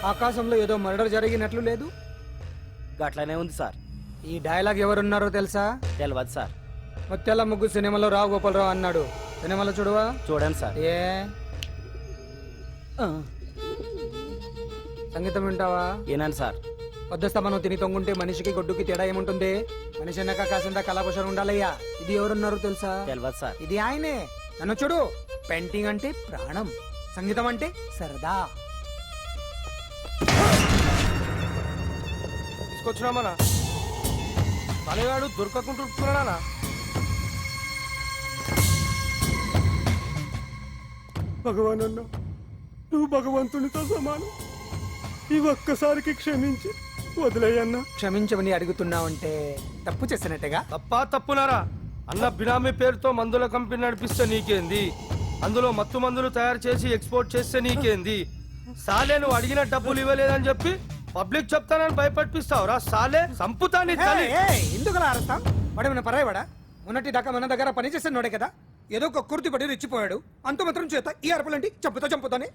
ఆకాశంలో ఏదో మర్డర్ జరిగినట్లు లేదు. గట్లనే ఉంది సార్. ఈ డైలాగ్ ఎవరున్నారో తెలుసా? తెలియదు సార్. ముత్యాల ముగ్గు సినిమాలో రావు గోపాలరావు అన్నాడు. సినిమాలో చూడవా? చూడండి సార్. ఏ సంగీతం వింటావా? ఏనండి సార్. వద్దస్తమనం తిని తొంగుంటే మనిషికి గొడ్డుకి తేడా ఏముంటుంది? మనిషి అన్నాక కాసింత కళాభూషణ ఉండాలయ్యా. ఇది ఎవరున్నారు తెలుసా? తెలియదు సార్. ఇది ఆయనే. నన్ను చూడు. పెయింటింగ్ అంటే ప్రాణం, సంగీతం అంటే సరదా. తీసుకొచ్చినామనా తలగాడు దొరకకుంటున్నానా? భగవాన్ అన్న, నువ్వు భగవంతునితో సమానం. ఈ ఒక్కసారికి క్షమించి వదిలేయన్నా. క్షమించమని అడుగుతున్నావంటే తప్పు చేసినట్టుగా. తప్పునారా అన్న? బినామీ పేరుతో మందుల కంపెనీ నడిపిస్తే నీకేంది? అందులో మత్తు మందులు తయారు చేసి ఎక్స్పోర్ట్ చేస్తే నీకేంది? సాలే నువ్వు అడిగిన డబ్బులు ఇవ్వలేదని చెప్పి పబ్లిక్ చెప్తానని భయపడిపిస్తావురా? సాలే సంపుతాని. ఎందుకు అరుస్తాం? వాడేమైనా పరాయవాడా? మొన్నటి దాకా మన దగ్గర పని చేస్తున్నాడే కదా. ఏదో ఒక కుర్తి పడి రెచ్చిపోయాడు. అంత మాత్రం చేత ఈ అరపలేంటి? చంపుతానే.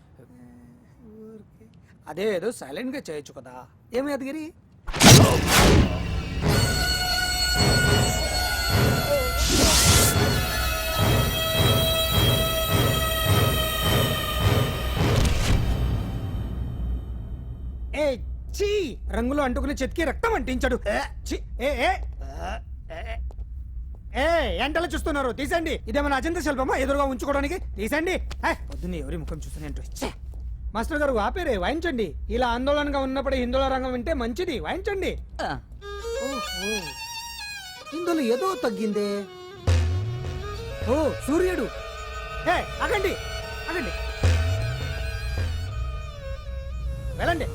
అదే ఏదో సైలెంట్ గా చేయొచ్చు కదా. ఏమి అదిగిరి? రంగులో అంటుకుని చెతికి రక్తం అంటించాడు. ఎంటలో చూస్తున్నారు? తీసండి. ఇదేమన్నా అజంత శిల్పమా ఎదురుగా ఉంచుకోవడానికి? తీసండి. పొద్దున్నే ఎవరి ముఖం చూస్తున్నా. మాస్టర్ గారు ఆపేరే, వాయించండి. ఇలా ఆందోళనగా ఉన్నప్పుడు హిందువుల రంగం వింటే మంచిది. వాయించండి. ఇందులో ఏదో తగ్గిందే. ఓ సూర్యుడు. ఆగండి ఆగండి, వెళ్ళండి.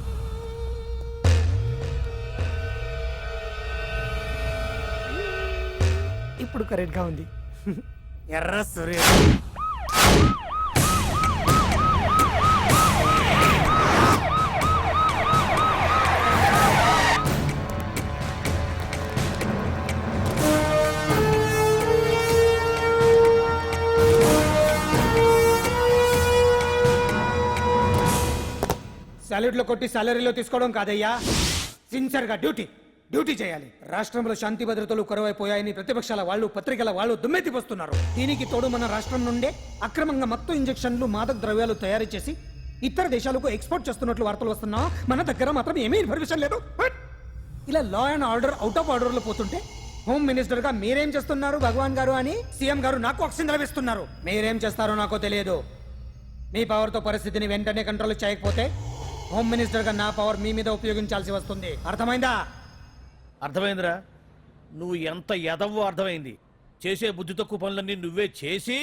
ఇప్పుడు కరెక్ట్ గా ఉంది. ఎర్ర సూర్యుడు. సాలరీలో కొట్టి సాలరీలో తీసుకోవడం కాదయ్యా. సిన్సియర్ గా డ్యూటీ చేయాలి. రాష్ట్రంలో శాంతి భద్రతలు కరువైపోయాయని ప్రతిపక్షాల వాళ్ళు, పత్రికల వాళ్ళు దుమ్మెత్తిపోస్తున్నారు. దీనికి తోడు మన రాష్ట్రం నుండే అక్రమంగా మత్తు ఇంజెక్షన్లు, మాదక ద్రవ్యాలు తయారు చేసి ఇతర దేశాలకు ఎక్స్పోర్ట్ చేస్తున్నట్లు వార్తలు వస్తున్నా మన దగ్గర మాత్రం ఏమీ ఇన్ఫర్మేషన్ లేదు. ఇలా law and order out of order లో పోతుంటే హోమ్ మినిస్టర్ గా మీరేం చేస్తున్నారు భగవాన్ గారు అని సీఎం గారు నాకు ఆక్సిజన్ లభిస్తున్నారు. మీరేం చేస్తారో నాకు తెలియదు. మీ పవర్ తో పరిస్థితిని వెంటనే కంట్రోల్ చేయకపోతే హోమ్ మినిస్టర్ గా నా పవర్ మీ మీద ఉపయోగించాల్సి వస్తుంది. అర్థమైందా? అర్థమైందిరా. నువ్వు ఎంత ఎదవో అర్థమైంది. చేసే బుద్ధి తక్కువ పనులన్నీ నువ్వే చేసి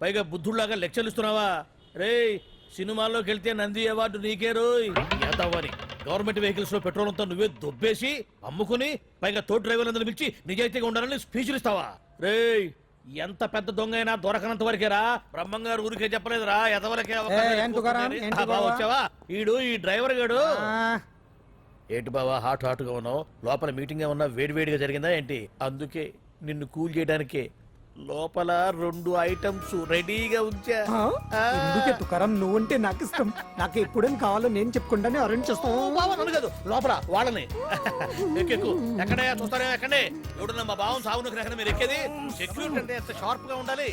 పైగా బుద్ధుళ్లాగా లెక్చర్లు ఇస్తున్నావా? రేయ్, సినిమాల్లోకి వెళ్తే నంది అవార్డు నీకే రోయ్. ఎదవని గవర్నమెంట్ వెహికల్స్ లో పెట్రోల్ అంతా నువ్వే దొబ్బేసి అమ్ముకుని పైగా తోటి డ్రైవర్లందరూ పిలిచి నిజాయితీగా ఉండాలని స్పీచ్లు ఇస్తావా? రేయ్, ఎంత పెద్ద దొంగ అయినా దొరకనంత వరకేరా. బ్రహ్మంగారు ఊరికే చెప్పలేదురా, ఎదవరకే. వచ్చావా? ఈడు ఈ డ్రైవర్ గాడు. ఏంటి బావా హాట్గా ఉన్నావు? లోపల మీటింగ్ ఏమన్నా వేడివేడిగా జరిగిందా ఏంటి? అందుకే నిన్ను కూల్ చేయడానికే లోపల 2 ఐటమ్స్ రెడీగా ఉంచా. తుకారం, నువ్వుంటే నాకు ఇష్టం. నాకు ఎప్పుడేం కావాలో నేను చెప్పుకుంటానే అరేంజ్ చేస్తాను. కాదు లోపల వాళ్ళని ఎక్కెక్కు. ఎక్కడే చూస్తారే ఎక్కడే? ఎవడన్నా మా బావం సాగునకు మీరు ఎక్కేది? సెక్యూరిటీ అంటే ఎంత షార్ప్ గా ఉండాలి.